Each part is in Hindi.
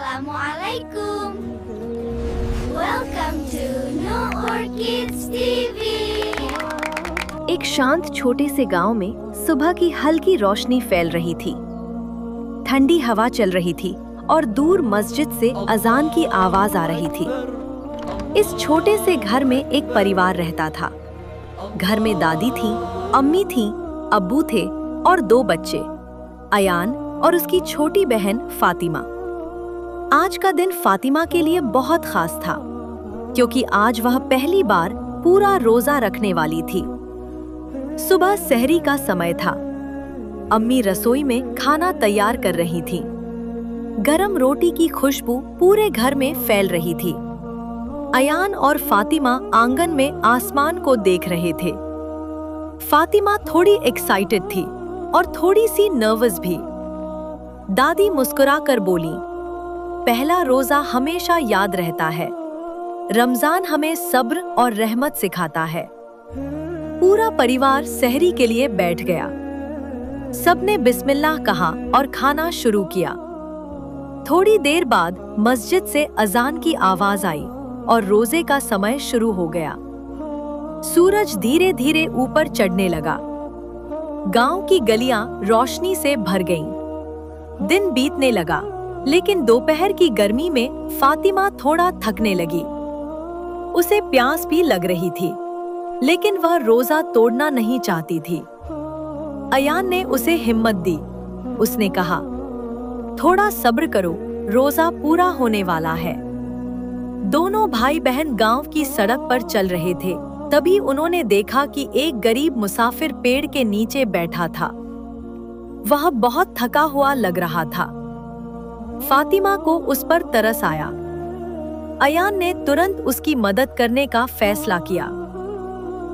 Assalamualaikum. Welcome to Noor Kids TV. एक शांत छोटे से गांव में सुबह की हल्की रोशनी फैल रही थी। ठंडी हवा चल रही थी और दूर मस्जिद से अजान की आवाज आ रही थी। इस छोटे से घर में एक परिवार रहता था। घर में दादी थी, अम्मी थी, अब्बू थे और 2 बच्चे, अयान और उसकी छोटी बहन फातिमा। आज का दिन फातिमा के लिए बहुत खास था, क्योंकि आज वह पहली बार पूरा रोजा रखने वाली थी। सुबह सहरी का समय था। अम्मी रसोई में खाना तैयार कर रही थी। गरम रोटी की खुशबू पूरे घर में फैल रही थी। अयान और फातिमा आंगन में आसमान को देख रहे थे। फातिमा थोड़ी एक्साइटेड थी और थोड़ी सी नर्वस भी। दादी मुस्कुराकर बोली, पहला रोजा हमेशा याद रहता है। रमजान हमें सब्र और रहमत सिखाता है। पूरा परिवार सहरी के लिए बैठ गया। सबने बिस्मिल्लाह कहा और खाना शुरू किया। थोड़ी देर बाद मस्जिद से अजान की आवाज आई और रोजे का समय शुरू हो गया। सूरज धीरे धीरे ऊपर चढ़ने लगा। गांव की गलियां रोशनी से भर गईं। दिन बीतने लगा, लेकिन दोपहर की गर्मी में फातिमा थोड़ा थकने लगी। उसे प्यास भी लग रही थी, लेकिन वह रोजा तोड़ना नहीं चाहती थी। अयान ने उसे हिम्मत दी। उसने कहा, थोड़ा सब्र करो, रोजा पूरा होने वाला है। दोनों भाई बहन गांव की सड़क पर चल रहे थे। तभी उन्होंने देखा कि एक गरीब मुसाफिर पेड़ के नीचे बैठा था। वह बहुत थका हुआ लग रहा था। फातिमा को उस पर तरस आया। अयान ने तुरंत उसकी मदद करने का फैसला किया।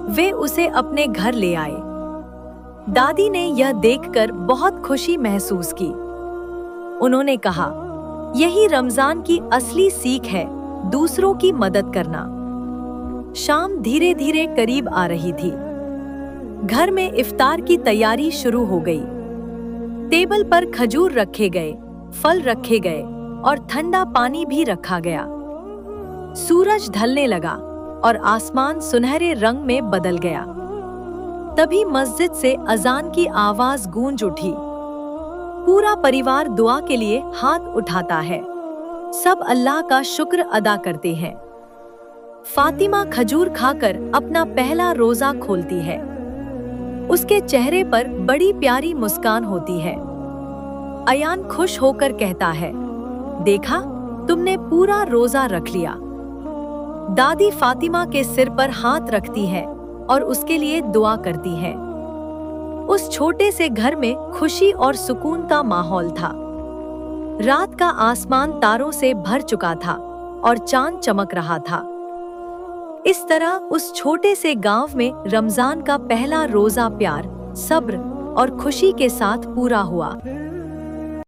वे उसे अपने घर ले आए। दादी ने यह देखकर बहुत खुशी महसूस की। उन्होंने कहा, यही रमजान की असली सीख है, दूसरों की मदद करना। शाम धीरे धीरे करीब आ रही थी। घर में इफ्तार की तैयारी शुरू हो गई। टेबल पर खजूर रखे गए, फल रखे गए और ठंडा पानी भी रखा गया। सूरज ढलने लगा और आसमान सुनहरे रंग में बदल गया। तभी मस्जिद से अजान की आवाज गूंज उठी। पूरा परिवार दुआ के लिए हाथ उठाता है। सब अल्लाह का शुक्र अदा करते हैं। फातिमा खजूर खाकर अपना पहला रोजा खोलती है। उसके चेहरे पर बड़ी प्यारी मुस्कान होती है। अयान खुश होकर कहता है, देखा, तुमने पूरा रोजा रख लिया। दादी फातिमा के सिर पर हाथ रखती है और उसके लिए दुआ करती है। उस छोटे से घर में खुशी और सुकून का माहौल था। रात का आसमान तारों से भर चुका था और चांद चमक रहा था। इस तरह उस छोटे से गांव में रमजान का पहला रोजा प्यार, सब्र और खुशी के साथ पूरा हुआ।